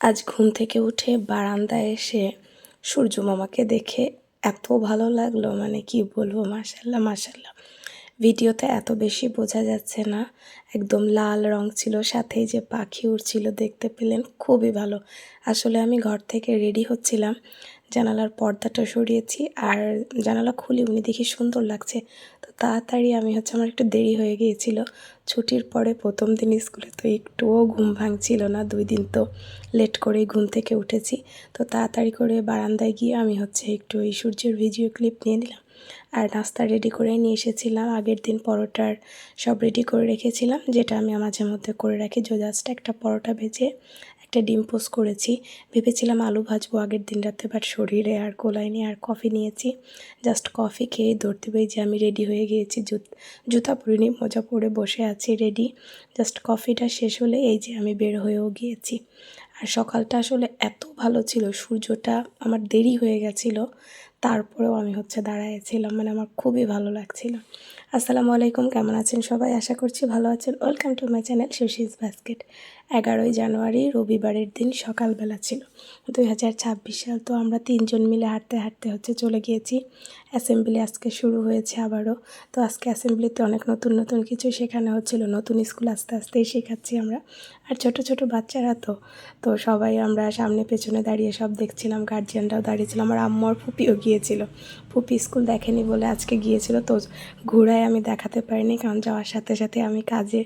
আজ ঘুম থেকে উঠে বারান্দায় এসে সূর্য মামাকে দেখে এত ভালো লাগলো, মানে কি বলবো, মাশাল্লাহ মাশাল্লাহ। ভিডিওতে এত বেশি বোঝা যাচ্ছে না, একদম লাল রং ছিল, সাথেই যে পাখি উড়ছিল দেখতে পেলেন, খুবই ভালো। আসলে আমি ঘর থেকে রেডি হচ্ছিলাম, জানালার পর্দাটা সরিয়েছি আর জানালা খুলে উনি দেখি সুন্দর লাগছে, তো তাড়াতাড়ি আমি আমার একটু দেরি হয়ে গিয়েছিল। ছুটির পরে প্রথম দিন স্কুলে, তো একটুও ঘুম ভাঙছিল না, 2 দিন তো লেট করেই ঘুম থেকে উঠেছি। তো তাড়াতাড়ি করে বারান্দায় গিয়ে আমি একটু এই সূর্যের ভিডিও ক্লিপ নিয়ে নিলাম আর নাস্তা রেডি করে নিয়ে এসেছিলাম। আগের দিন পরোটার সব রেডি করে রেখেছিলাম, যেটা আমি মাঝে মধ্যে করে রাখি। জাস্ট একটা পরোটা ভেজে একটা ডিম পোস্ট করেছি। ভেবেছিলাম আলু ভাজবো আগের দিন রাতে, বাট শরীরে আর কোলায়নি। আর কফি নিয়েছি, জাস্ট কফি খেয়ে ধরতে পারি যে আমি রেডি হয়ে গিয়েছি। জুতা পরিনি, মোজা পরে বসে আছি রেডি। জাস্ট কফিটা শেষ হলে এই যে আমি বের হয়েও গিয়েছি। আর সকালটা আসলে এত ভালো ছিল, সূর্যটা আমার দেরি হয়ে গেছিলো, তারপরেও আমি দাঁড়ায়েছিলাম, মানে আমার খুবই ভালো লাগছিল। আসসালামু আলাইকুম, কেমন আছেন সবাই? আশা করছি ভালো আছেন। Welcome to my channel Sushis basket. 11ই জানুয়ারি রবিবারের দিন সকালবেলা ছিল, 2026 সাল। তো আমরা 3 জন মিলে হাঁটতে হাঁটতে চলে গিয়েছি অ্যাসেম্বলি। আজকে শুরু হয়েছে আবারও। তো আজকে অ্যাসেম্বলিতে অনেক নতুন নতুন কিছু শেখানো হচ্ছিল, নতুন স্কুল আস্তে আস্তেই শেখাচ্ছি আমরা। আর ছোট ছোট বাচ্চারা তো সবাই আমরা সামনে পেছনে দাঁড়িয়ে সব দেখছিলাম, গার্জিয়ানরাও দাঁড়িয়েছিল। আমার আম্মু আর ফুপিও গিয়েছিল, ফুপি স্কুল দেখেনি বলে আজকে গিয়েছিল। তো ঘোড়ায় আমি দেখাতে পারিনি, কারণ যাওয়ার সাথে সাথে আমি কাজে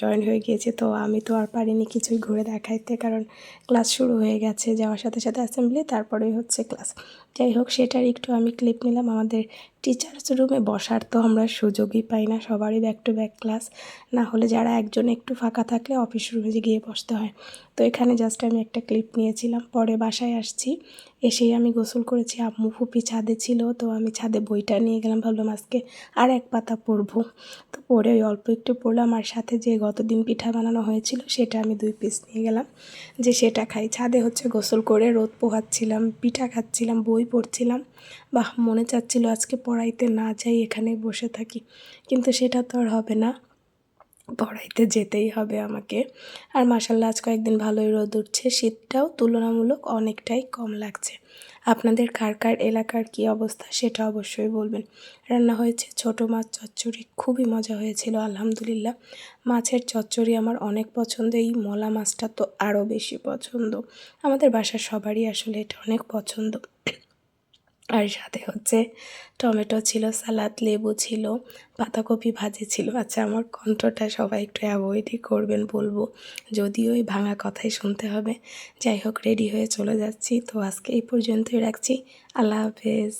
জয়েন হয়ে গিয়েছি। তো আমি তো আর পারিনি কিছুই ঘুরে দেখাইতে, কারণ ক্লাস শুরু হয়ে গেছে। যাওয়ার সাথে সাথে অ্যাসেম্বলি, তারপরেই ক্লাস। যাই হোক, সেটার একটু আমি ক্লিপ নিলাম। আমাদের টিচার্স রুমে বসার তো আমরা সুযোগই পাই না, সবারই ব্যাক টু ব্যাক ক্লাস, না হলে যারা একজন একটু ফাঁকা থাকলে অফিস রুমে গিয়ে বসতে হয়। তো এখানে জাস্ট আমি একটা ক্লিপ নিয়েছিলাম। পরে বাসায় আসছি, এসেই আমি গোসল করেছি। আম্মু ফুপি ছাদে ছিল, তো আমি ছাদে বইটা নিয়ে গেলাম, ভাবলাম আজকে আর এক পাতা পড়বো। তো পরে ওই অল্প একটু পড়লাম, আর সাথে যে গতদিন পিঠা বানানো হয়েছিল সেটা আমি 2 পিস নিয়ে গেলাম, যে সেটা খাই। ছাদে গোসল করে রোদ পোহাচ্ছিলাম, পিঠা খাচ্ছিলাম, বই পড়ছিলাম। বাহ, মনে চাচ্ছিল আজকে পড়াইতে না যাই, এখানে বসে থাকি, কিন্তু সেটা তো আর হবে না, পড়াইতে যেতেই হবে আমাকে। আর মাশাল্লাহ আজ কয়েকদিন ভালোই রোদ উঠছে, শীতটাও তুলনামূলক অনেকটাই কম লাগছে। আপনাদের কার কার এলাকার কী অবস্থা সেটা অবশ্যই বলবেন। রান্না হয়েছে ছোট মাছ চচ্চড়ি, খুবই মজা হয়েছিল আলহামদুলিল্লাহ। মাছের চচ্চড়ি আমার অনেক পছন্দ, এই মলা মাছটা তো আরও বেশি পছন্দ। আমাদের বাসার সবারই আসলে এটা অনেক পছন্দ। আর সাথে টমেটো ছিল, সালাদ, লেবু ছিল, পাতাকপি ভাজি ছিল। আচ্ছা, আমার কণ্ঠটা সবাই একটু অ্যাভয়েডই করবেন বলবো, যদিও ওই ভাঙা কথাই শুনতে হবে। যাই হোক, রেডি হয়ে চলে যাচ্ছি। তো আজকে এই পর্যন্তই রাখছি। আল্লাহ হাফেজ।